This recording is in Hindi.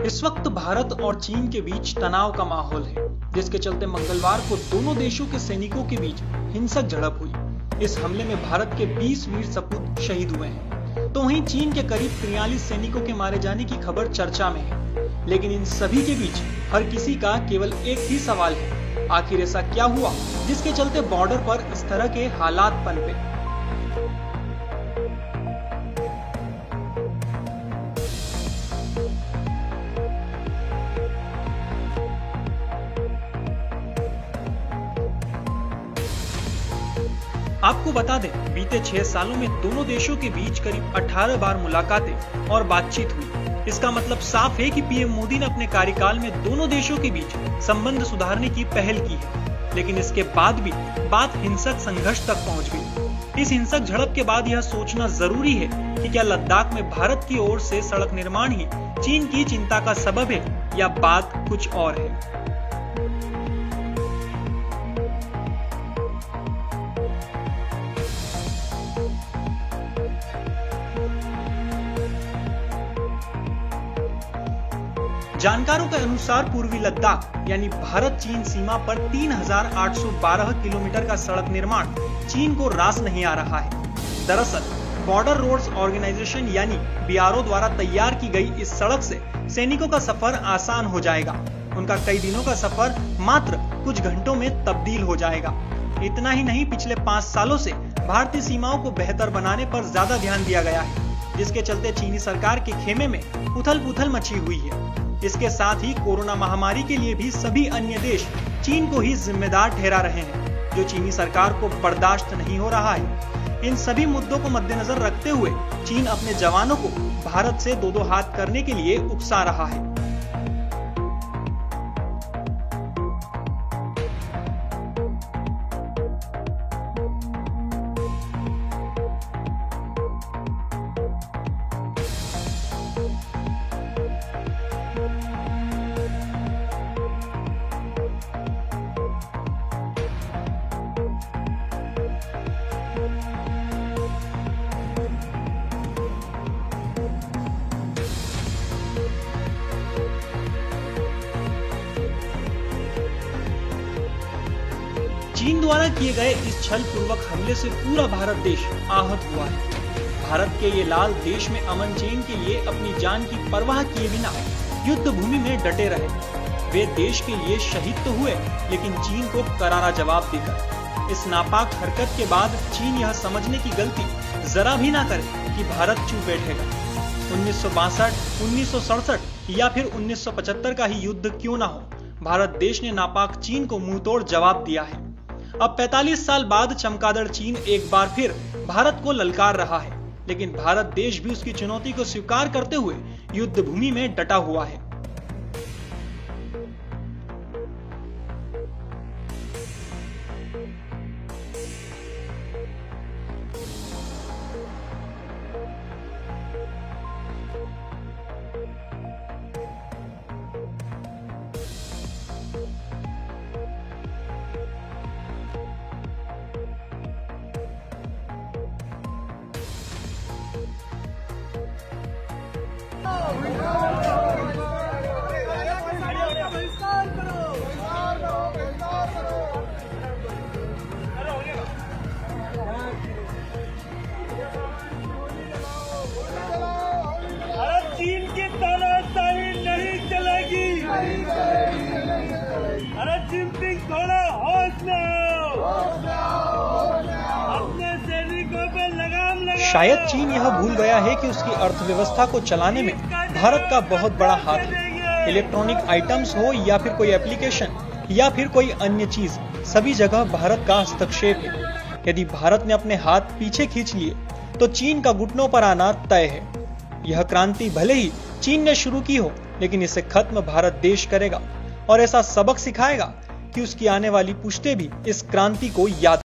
इस वक्त भारत और चीन के बीच तनाव का माहौल है, जिसके चलते मंगलवार को दोनों देशों के सैनिकों के बीच हिंसक झड़प हुई। इस हमले में भारत के 20 वीर सपूत शहीद हुए हैं, तो वहीं चीन के करीब 43 सैनिकों के मारे जाने की खबर चर्चा में है। लेकिन इन सभी के बीच हर किसी का केवल एक ही सवाल है, आखिर ऐसा क्या हुआ जिसके चलते बॉर्डर पर इस तरह के हालात पनपे। आपको बता दें, बीते 6 सालों में दोनों देशों के बीच करीब 18 बार मुलाकातें और बातचीत हुई। इसका मतलब साफ है कि पीएम मोदी ने अपने कार्यकाल में दोनों देशों के बीच संबंध सुधारने की पहल की है। लेकिन इसके बाद भी बात हिंसक संघर्ष तक पहुंच गई। इस हिंसक झड़प के बाद यह सोचना जरूरी है कि क्या लद्दाख में भारत की ओर से सड़क निर्माण ही चीन की चिंता का सबब है या बात कुछ और है। जानकारों के अनुसार पूर्वी लद्दाख यानी भारत चीन सीमा पर 3812 किलोमीटर का सड़क निर्माण चीन को रास नहीं आ रहा है। दरअसल बॉर्डर रोड्स ऑर्गेनाइजेशन यानी बीआरओ द्वारा तैयार की गई इस सड़क से सैनिकों का सफर आसान हो जाएगा। उनका कई दिनों का सफर मात्र कुछ घंटों में तब्दील हो जाएगा। इतना ही नहीं, पिछले 5 सालों से भारतीय सीमाओं को बेहतर बनाने पर ज्यादा ध्यान दिया गया है, जिसके चलते चीनी सरकार के खेमे में उथल-पुथल मची हुई है। इसके साथ ही कोरोना महामारी के लिए भी सभी अन्य देश चीन को ही जिम्मेदार ठहरा रहे हैं, जो चीनी सरकार को बर्दाश्त नहीं हो रहा है। इन सभी मुद्दों को मद्देनजर रखते हुए चीन अपने जवानों को भारत से दो हाथ करने के लिए उकसा रहा है। चीन द्वारा किए गए इस छल पूर्वक हमले से पूरा भारत देश आहत हुआ है। भारत के ये लाल देश में अमन चैन के लिए अपनी जान की परवाह किए बिना युद्ध भूमि में डटे रहे। वे देश के लिए शहीद तो हुए, लेकिन चीन को करारा जवाब देकर। इस नापाक हरकत के बाद चीन यह समझने की गलती जरा भी ना करे कि भारत चुप बैठेगा। 1962, 1967 या फिर 1975 का ही युद्ध क्यों ना हो, भारत देश ने नापाक चीन को मुंहतोड़ जवाब दिया है। अब 45 साल बाद चमगादड़ चीन एक बार फिर भारत को ललकार रहा है, लेकिन भारत देश भी उसकी चुनौती को स्वीकार करते हुए युद्ध भूमि में डटा हुआ है। चीन की तानाशाही नहीं चलेगी। अरे जिनपिंग थोड़ा होश में आओ, अपने सैनिकों पे लगाम लगाओ। शायद चीन यह भूल गया है कि उसकी अर्थव्यवस्था को चलाने में भारत का बहुत बड़ा हाथ है। इलेक्ट्रॉनिक आइटम्स हो या फिर कोई एप्लीकेशन या फिर कोई अन्य चीज, सभी जगह भारत का हस्तक्षेप है। यदि भारत ने अपने हाथ पीछे खींच लिए तो चीन का घुटनों पर आना तय है। यह क्रांति भले ही चीन ने शुरू की हो, लेकिन इसे खत्म भारत देश करेगा और ऐसा सबक सिखाएगा कि उसकी आने वाली पुश्तें भी इस क्रांति को याद